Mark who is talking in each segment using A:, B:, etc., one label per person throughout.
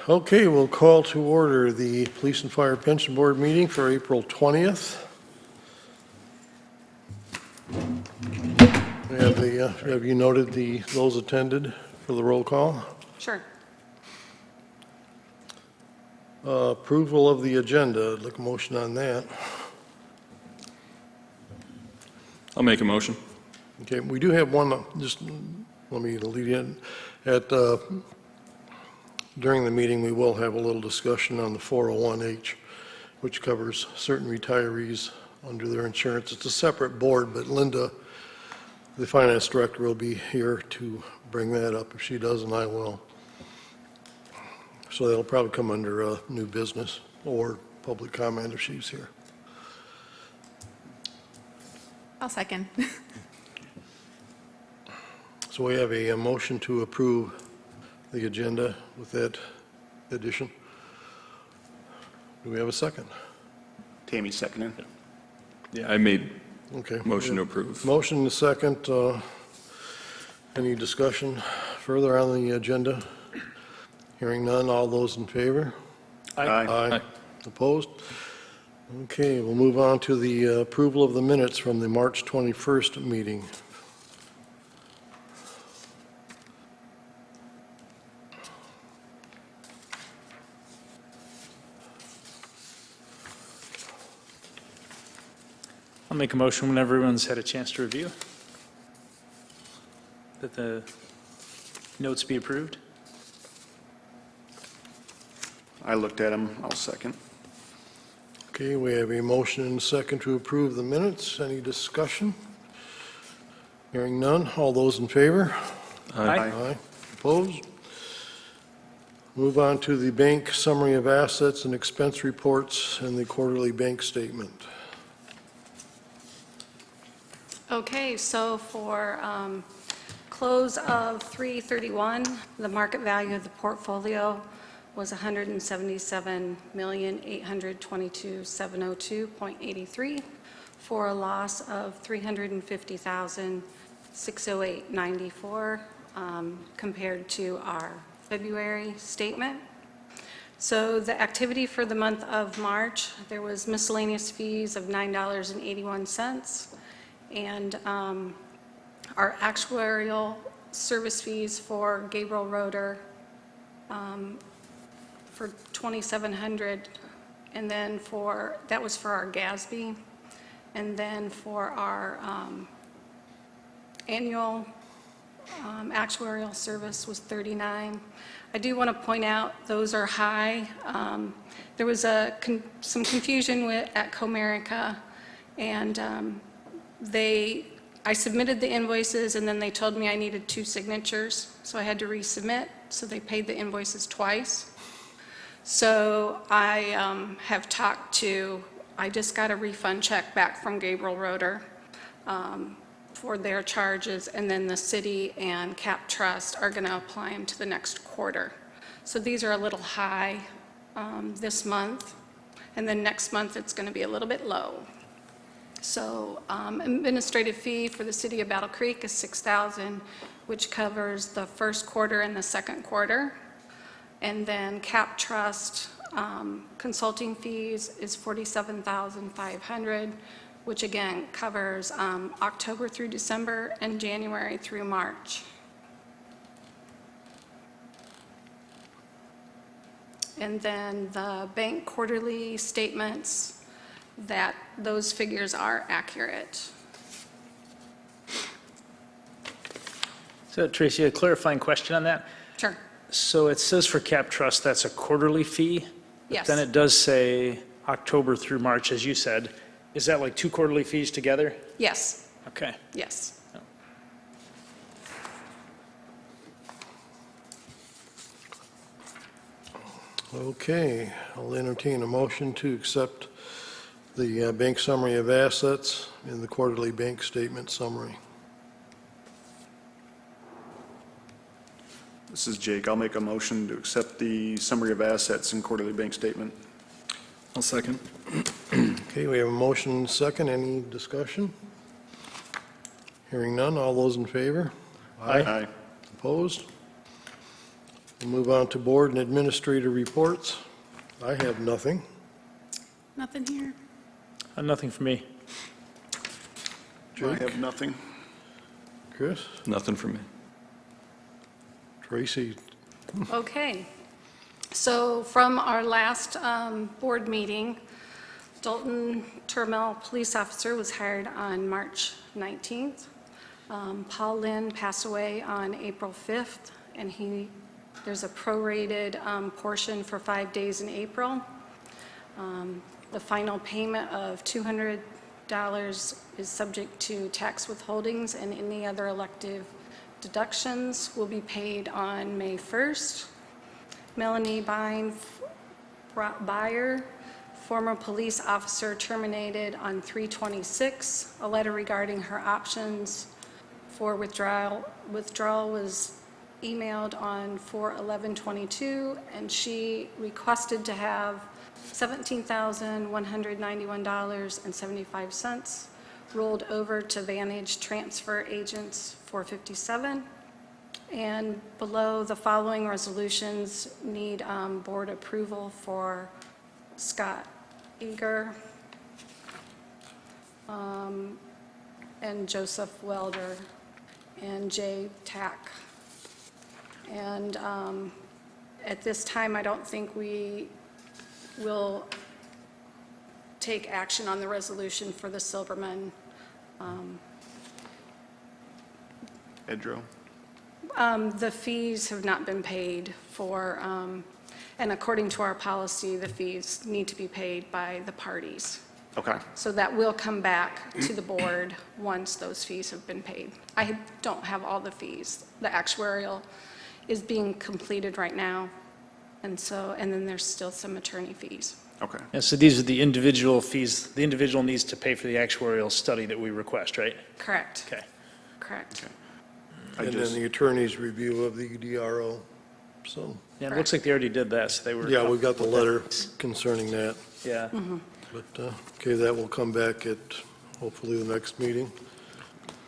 A: Okay, we'll call to order the Police and Fire Pension Board meeting for April 20th. Have you noted those attended for the roll call?
B: Sure.
A: Approval of the agenda. I'd like a motion on that.
C: I'll make a motion.
A: Okay, we do have one, just let me lead in. During the meeting, we will have a little discussion on the 401H, which covers certain retirees under their insurance. It's a separate board, but Linda, the finance director, will be here to bring that up. If she doesn't, I will. So that'll probably come under new business or public comment if she's here.
B: I'll second.
A: So we have a motion to approve the agenda with that addition. Do we have a second?
D: Tammy seconded.
C: Yeah, I made
A: Okay.
C: motion to approve.
A: Motion and second. Any discussion further on the agenda? Hearing none, all those in favor?
D: Aye.
A: Aye. Opposed? Okay, we'll move on to the approval of the minutes from the March 21st meeting.
E: I'll make a motion when everyone's had a chance to review, that the notes be approved.
D: I looked at them. I'll second.
A: Okay, we have a motion and a second to approve the minutes. Any discussion? Hearing none, all those in favor?
E: Aye.
A: Aye. Opposed? Move on to the bank summary of assets and expense reports and the quarterly bank statement.
B: Okay, so for close of 3/31, the market value of the portfolio was $177,822,702.83 for a loss of $350,608.94 compared to our February statement. So the activity for the month of March, there was miscellaneous fees of $9.81. And our actuarial service fees for Gabriel Roeder for $2,700, and then that was for our GASB, and then for our annual actuarial service was $39. I do want to point out those are high. There was some confusion at Comerica, and I submitted the invoices, and then they told me I needed 2 signatures, so I had to resubmit, so they paid the invoices twice. So I I just got a refund check back from Gabriel Roeder for their charges, and then the city and Cap Trust are going to apply them to the next quarter. So these are a little high this month, and then next month it's going to be a little bit low. So administrative fee for the city of Battle Creek is $6,000, which covers the first quarter and the second quarter. And then Cap Trust consulting fees is $47,500, which again covers October through December and January through March. And then the bank quarterly statements, that those figures are accurate.
E: So Tracy, a clarifying question on that.
B: Sure.
E: So it says for Cap Trust, that's a quarterly fee?
B: Yes.
E: But then it does say October through March, as you said. Is that like 2 quarterly fees together?
B: Yes.
E: Okay.
B: Yes.
A: Okay, I'll entertain a motion to accept the bank summary of assets and the quarterly bank statement summary.
D: This is Jake. I'll make a motion to accept the summary of assets and quarterly bank statement.
C: I'll second.
A: Okay, we have a motion and a second. Any discussion? Hearing none, all those in favor?
D: Aye.
A: Opposed? We'll move on to board and administrator reports. I have nothing.
B: Nothing here.
E: Nothing for me.
D: I
A: Jake?
D: have nothing.
A: Chris?
C: Nothing from me.
A: Tracy?
B: Okay. So from our last board meeting, Dalton Turmel, police officer, was hired on March 19th. Paul Lynn passed away on April 5th, and there's a prorated portion for 5 days in April. The final payment of $200 is subject to tax withholdings, and any other elective deductions will be paid on May 1st. Melanie Byer, former police officer, terminated on 3/26. A letter regarding her options for withdrawal was emailed on 4/11/22, and she requested to have $17,191.75 rolled over to Vantage Transfer Agents 457. And below, the following resolutions need board approval for Scott Eager and Joseph Welder and Jay Tack. And at this time, I don't think we will take action on the resolution for the Silverman.
D: Edro.
B: The fees have not been paid for, and according to our policy, the fees need to be paid by the parties.
D: Okay.
B: So that will come back to the board once those fees have been paid. I don't have all the fees. The actuarial is being completed right now, and then there's still some attorney fees.
D: Okay.
E: And so these are the individual fees, the individual needs to pay for the actuarial study that we request, right?
B: Correct.
E: Okay.
B: Correct.
D: I
A: And
D: just-
A: then the attorney's review of the DRO. So,
E: Yeah, it looks like they already did that, so they were.
A: yeah, we got the
E: comfortable
A: letter
E: with
A: concerning that.
E: that. Yeah.
A: But, okay, that will come back at hopefully the next meeting.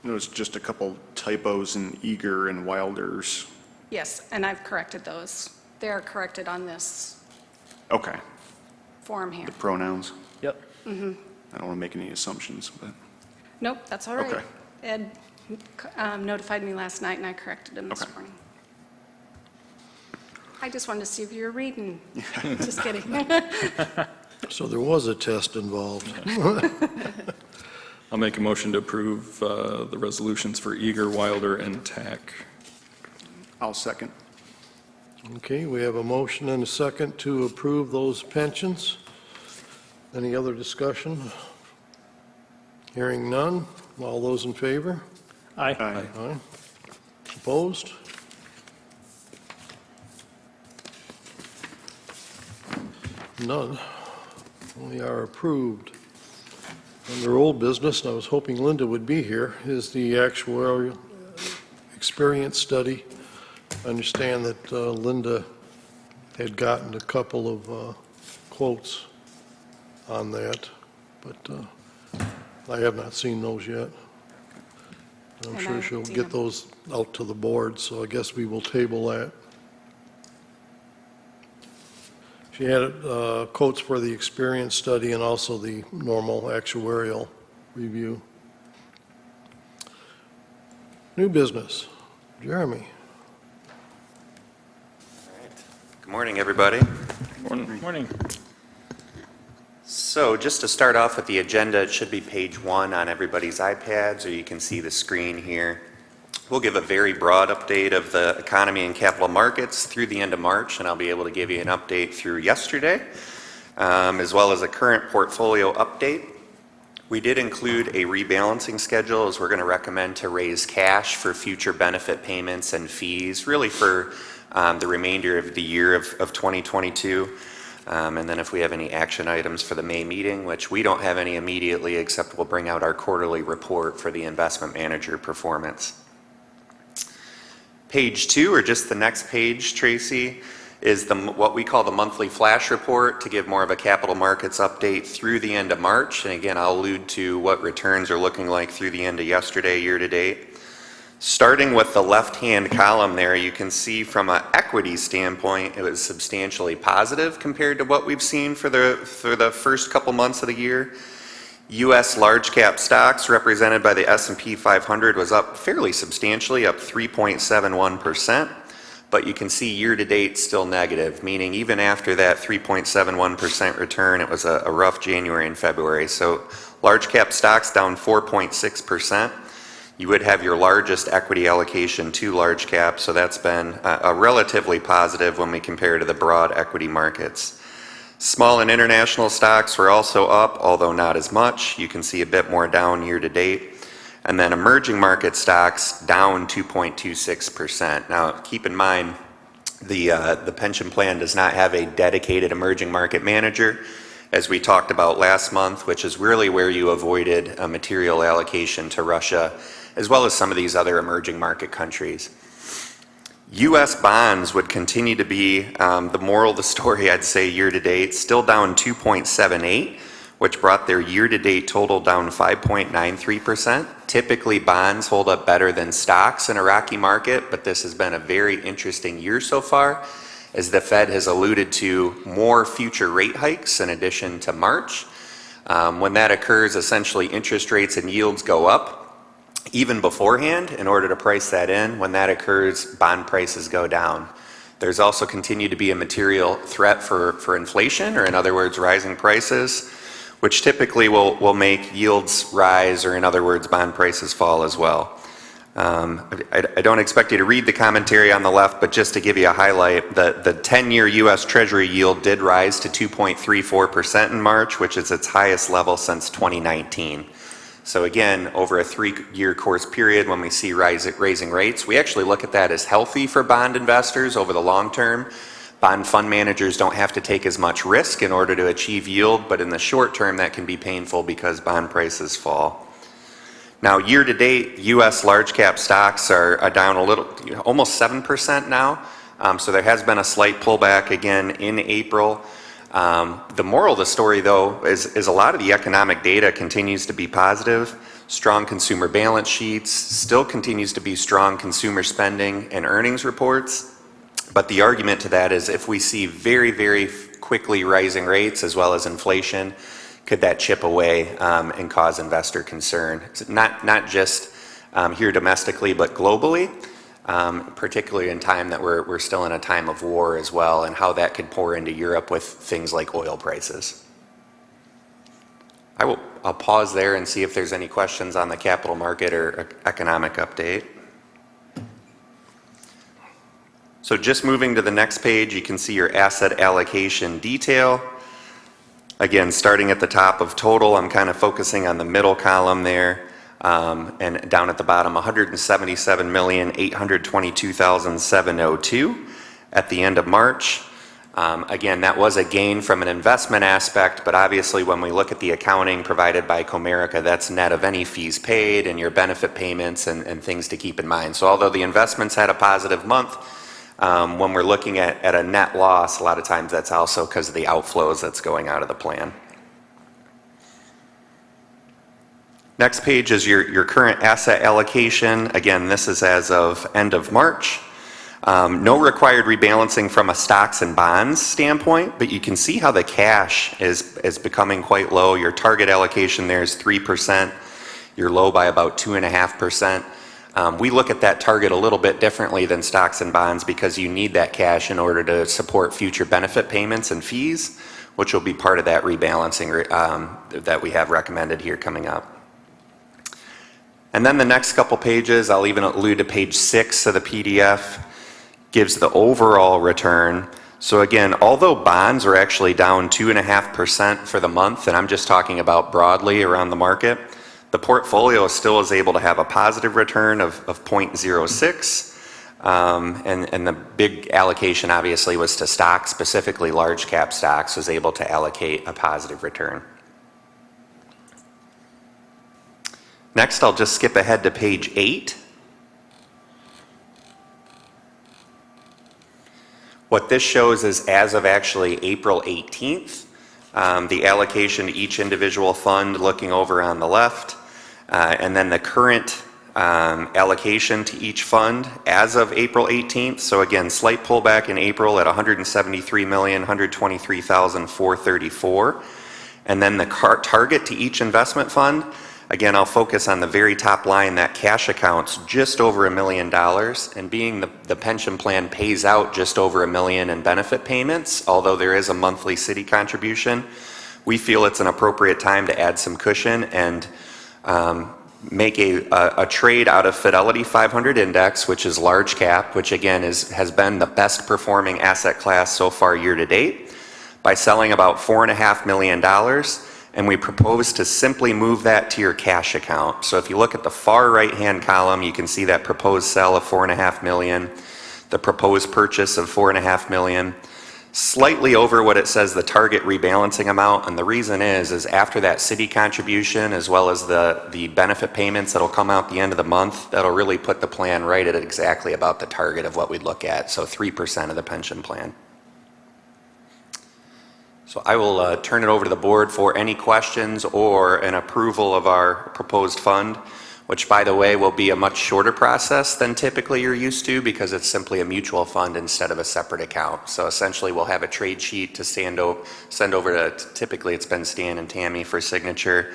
D: There's just a couple typos in Eager and Wilder's.
B: Yes, and I've corrected those. They are corrected on this
D: Okay.
B: form here.
D: The pronouns.
E: Yep.
D: I don't want to make any assumptions, but,
B: Nope, that's all right.
D: Okay.
B: Ed notified me last night, and I corrected him this
D: Okay.
B: morning. I just wanted to see if you were reading. Just kidding.
A: So there was a test involved.
C: I'll make a motion to approve the resolutions for Eager, Wilder, and Tack.
D: I'll second.
A: Okay, we have a motion and a second to approve those pensions. Any other discussion? Hearing none. All those in favor?
E: Aye.
D: Aye.
A: Aye. Opposed? None. We are approved. Under old business, and I was hoping Linda would be here, is the actuarial experience study. I understand that Linda had gotten a couple of quotes on that, but I have not seen those yet. I'm
B: And I
A: sure
B: haven't
A: she'll
B: seen
A: get
B: them.
A: those out to the board, so I guess we will table that. She had quotes for the experience study and also the normal actuarial review. New business. Jeremy.
F: Good morning, everybody.
C: Morning.
E: Morning.
F: So just to start off with the agenda, it should be page 1 on everybody's iPads, or you can see the screen here. We'll give a very broad update of the economy and capital markets through the end of March, and I'll be able to give you an update through yesterday, as well as a current portfolio update. We did include a rebalancing schedule, as we're going to recommend to raise cash for future benefit payments and fees, really for the remainder of the year of 2022. And then if we have any action items for the May meeting, which we don't have any immediately, except we'll bring out our quarterly report for the investment manager performance. Page 2, or just the next page, Tracy, is what we call the monthly flash report to give more of a capital markets update through the end of March. And again, I'll allude to what returns are looking like through the end of yesterday, year to date. Starting with the left-hand column there, you can see from an equity standpoint, it was substantially positive compared to what we've seen for the first couple months of the year. U.S. large cap stocks represented by the S&P 500 was up fairly substantially, up 3.71%. But you can see year-to-date still negative, meaning even after that 3.71% return, it was a rough January and February. So large cap stocks down 4.6%. You would have your largest equity allocation to large cap, so that's been a relatively positive when we compare to the broad equity markets. Small and international stocks were also up, although not as much. You can see a bit more down year-to-date. And then emerging market stocks down 2.26%. Now, keep in mind, the pension plan does not have a dedicated emerging market manager, as we talked about last month, which is really where you avoided a material allocation to Russia, as well as some of these other emerging market countries. U.S. bonds would continue to be the moral of the story, I'd say, year-to-date, still down 2.78%. Which brought their year-to-date total down 5.93%. Typically, bonds hold up better than stocks in a rocky market, but this has been a very interesting year so far, as the Fed has alluded to more future rate hikes in addition to March. When that occurs, essentially interest rates and yields go up, even beforehand, in order to price that in. When that occurs, bond prices go down. There's also continued to be a material threat for inflation, or in other words, rising prices, which typically will make yields rise, or in other words, bond prices fall as well. I don't expect you to read the commentary on the left, but just to give you a highlight, the 10-year U.S. Treasury yield did rise to 2.34% in March, which is its highest level since 2019. So again, over a 3-year course period, when we see raising rates, we actually look at that as healthy for bond investors over the long term. Bond fund managers don't have to take as much risk in order to achieve yield, but in the short term that can be painful because bond prices fall. Now, year to date, U.S. large cap stocks are down a little, almost 7% now. So there has been a slight pullback again in April. The moral of the story, though, is a lot of the economic data continues to be positive. Strong consumer balance sheets, still continues to be strong consumer spending and earnings reports. But the argument to that is if we see very, very quickly rising rates as well as inflation, could that chip away and cause investor concern? Not just here domestically, but globally, particularly in time that we're still in a time of war as well, and how that could pour into Europe with things like oil prices. I'll pause there and see if there's any questions on the capital market or economic update. So just moving to the next page, you can see your asset allocation detail. Again, starting at the top of total, I'm kind of focusing on the middle column there, and down at the bottom, $177,822,702 at the end of March. Again, that was a gain from an investment aspect, but obviously when we look at the accounting provided by Comerica, that's net of any fees paid and your benefit payments and things to keep in mind. So although the investments had a positive month, when we're looking at a net loss, a lot of times that's also because of the outflows that's going out of the plan. Next page is your current asset allocation. Again, this is as of end of March. No required rebalancing from a stocks and bonds standpoint, but you can see how the cash is becoming quite low. Your target allocation there is 3%. You're low by about 2.5%. We look at that target a little bit differently than stocks and bonds because you need that cash in order to support future benefit payments and fees, which will be part of that rebalancing that we have recommended here coming up. And then the next couple pages, I'll even allude to page 6 of the PDF, gives the overall return. So again, although bonds are actually down 2.5% for the month, and I'm just talking about broadly around the market, the portfolio still is able to have a positive return of 0.06, and the big allocation obviously was to stocks, specifically large cap stocks, was able to allocate a positive return. Next, I'll just skip ahead to page 8. What this shows is as of actually April 18th, the allocation to each individual fund looking over on the left, and then the current allocation to each fund as of April 18th. So again, slight pullback in April at $173,123,434. And then the target to each investment fund, again, I'll focus on the very top line, that cash account's just over $1 million. And being the pension plan pays out just over $1 million in benefit payments, although there is a monthly city contribution, we feel it's an appropriate time to add some cushion and make a trade out of Fidelity 500 Index, which is large cap, which again has been the best performing asset class so far year to date, by selling about $4.5 million, and we propose to simply move that to your cash account. So if you look at the far right-hand column, you can see that proposed sell of $4.5 million, the proposed purchase of $4.5 million, slightly over what it says the target rebalancing amount, and the reason is after that city contribution as well as the benefit payments that'll come out the end of the month, that'll really put the plan right at exactly about the target of what we'd look at, so 3% of the pension plan. So I will turn it over to the board for any questions or an approval of our proposed fund, which, by the way, will be a much shorter process than typically you're used to because it's simply a mutual fund instead of a separate account. So essentially we'll have a trade sheet to send over to, typically it's been Stan and Tammy for signature,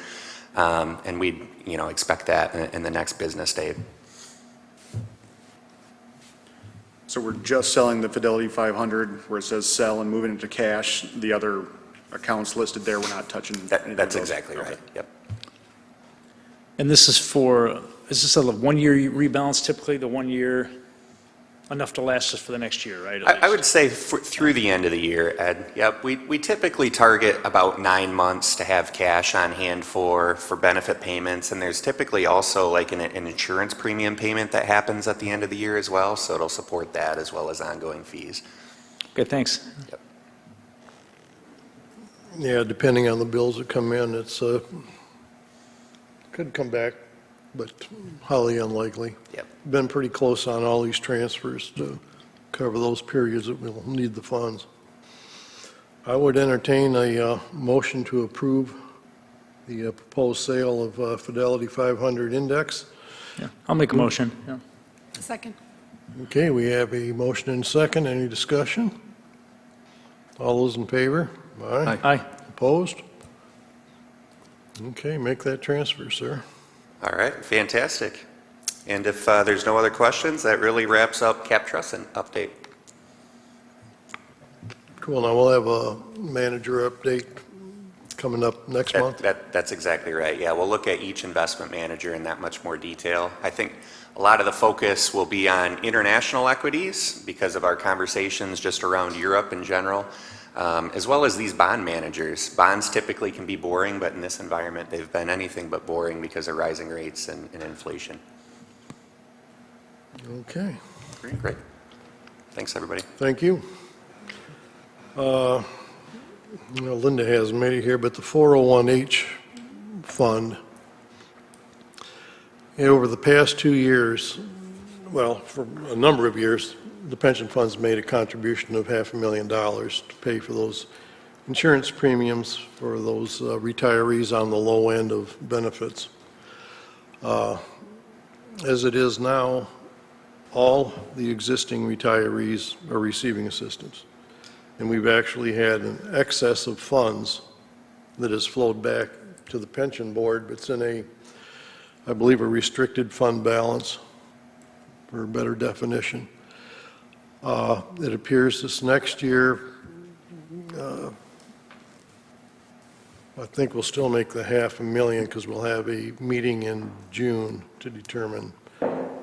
F: and we'd expect that in the next business day.
D: So we're just selling the Fidelity 500 where it says sell and moving into cash. The other accounts listed there, we're not touching.
F: That's exactly right.
D: Okay.
F: Yep.
E: And this is this a 1 year rebalance, typically the 1 year, enough to last us for the next year, right?
F: I would say through the end of the year, Ed. Yep, we typically target about 9 months to have cash on hand for benefit payments, and there's typically also like an insurance premium payment that happens at the end of the year as well, so it'll support that as well as ongoing fees.
E: Okay, thanks.
F: Yep.
A: Yeah, depending on the bills that come in, it's, could come back, but highly unlikely.
F: Yep.
A: Been pretty close on all these transfers to cover those periods that we'll need the funds. I would entertain a motion to approve the proposed sale of Fidelity 500 Index.
E: Yeah, I'll make a motion. Yeah.
B: Second.
A: Okay, we have a motion and second. Any discussion? All those in favor?
E: Aye.
A: Opposed? Okay, make that transfer, sir.
F: All right, fantastic. And if there's no other questions, that really wraps up Cap Trust update.
A: Cool, now we'll have a manager update coming up next month.
F: That's exactly right. Yeah, we'll look at each investment manager in that much more detail. I think a lot of the focus will be on international equities because of our conversations just around Europe in general, as well as these bond managers. Bonds typically can be boring, but in this environment, they've been anything but boring because of rising rates and inflation.
A: Okay,
F: Great. Thanks, everybody.
A: thank you. Linda hasn't made it here, but the 401H fund, over the past 2 years, well, for a number of years, the pension fund's made a contribution of $500,000 to pay for those insurance premiums for those retirees on the low end of benefits. As it is now, all the existing retirees are receiving assistance. And we've actually had an excess of funds that has flowed back to the pension board, but it's in I believe, a restricted fund balance, for a better definition. It appears this next year, I think we'll still make the $500,000 because we'll have a meeting in June to determine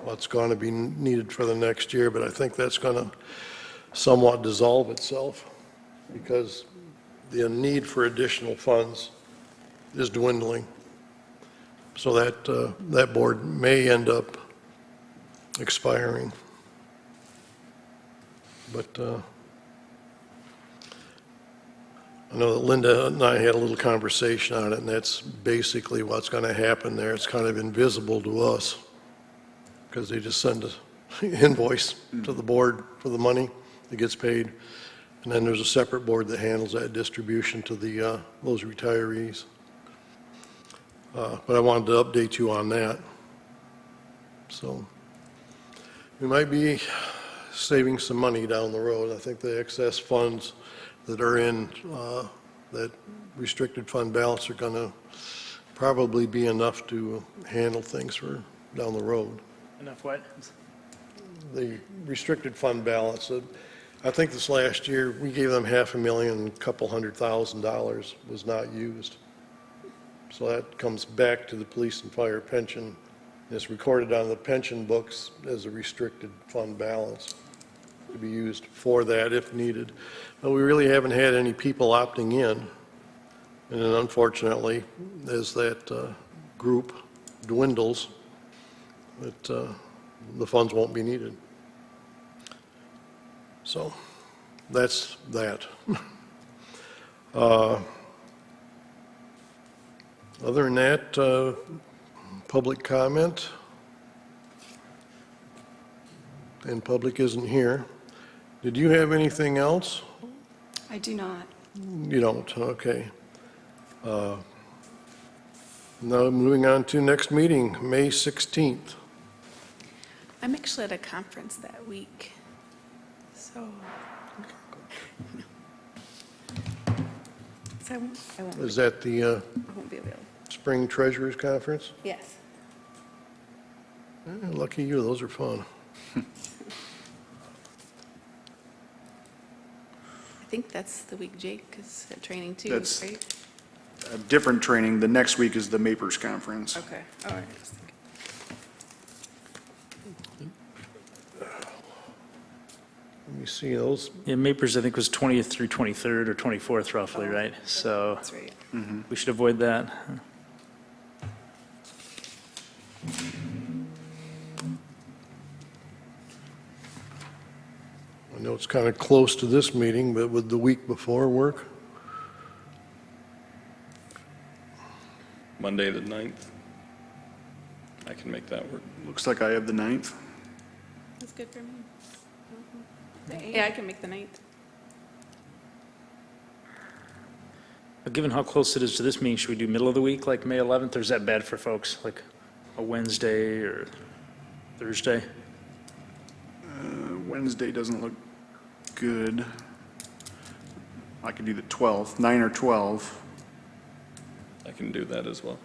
A: what's going to be needed for the next year, but I think that's going to somewhat dissolve itself because the need for additional funds is dwindling. So that board may end up expiring. But I know that Linda and I had a little conversation on it, and that's basically what's going to happen there. It's kind of invisible to us because they just send an invoice to the board for the money that gets paid, and then there's a separate board that handles that distribution to those retirees. But I wanted to update you on that. So we might be saving some money down the road. I think the excess funds that are in that restricted fund balance are going to probably be enough to handle things for down the road.
E: Enough what?
A: The restricted fund balance, I think this last year, we gave them $500,000, a couple $100,000 was not used. So that comes back to the police and fire pension. It's recorded on the pension books as a restricted fund balance to be used for that if needed. But we really haven't had any people opting in. And then unfortunately, as that group dwindles, the funds won't be needed. So that's that. Other than that, public comment, and public isn't here. Did you have anything else?
B: I do not.
A: You don't, okay. Now moving on to next meeting, May 16th.
G: I'm actually at a conference that week, so. So I won't
A: Is that the
G: I won't be available.
A: Spring Treasurers Conference?
G: Yes.
A: Lucky you, those are fun.
G: I think that's the week Jake is at training too,
D: That's-
G: right?
D: A different training, the next week is the MAPERS conference.
G: Okay, all right.
A: Let me see those.
E: Yeah, Mapers, I think, was 20th through 23rd or 24th roughly, right? So
G: That's right.
E: we should avoid that.
A: I know it's kind of close to this meeting, but would the week before work?
C: Monday, the 9th. I can make that work.
D: Looks like I have the 9th.
G: That's good for me. Yeah, I can make the 9th.
E: But given how close it is to this meeting, should we do middle of the week, like May 11th, or is that bad for folks? Like a Wednesday or Thursday?
D: Wednesday doesn't look good. I could do the 12th, 9 or 12.
C: I can do that as well.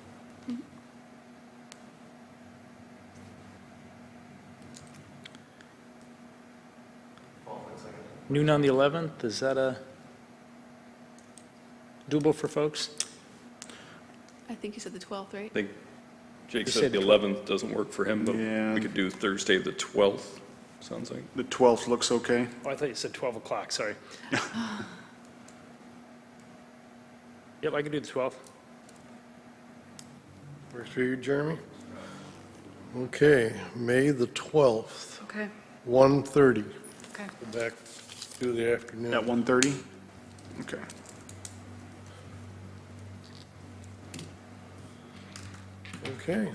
E: Noon on the 11th, is that doable for folks?
G: I think you said the 12th, right?
C: I think Jake
E: You
C: said
E: said
C: the 11th doesn't work for him, but
D: Yeah.
C: we could do Thursday, the 12th, sounds like.
D: The 12th looks okay.
E: Oh, I thought you said 12 o'clock, sorry. Yep, I could do the 12th.
A: Works for you, Jeremy? Okay, May the 12th,
B: Okay,
A: 1:30.
B: okay.
A: Go back to the afternoon.
D: At 1:30? Okay.
A: Okay.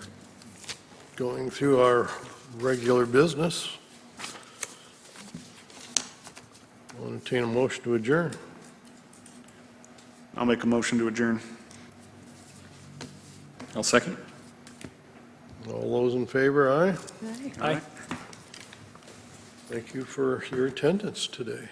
A: Going through our regular business. I'll entertain a motion to adjourn.
D: I'll make a motion to adjourn.
C: I'll second.
A: All those in favor, aye?
G: Aye.
E: Aye.
A: Thank you for your attendance today.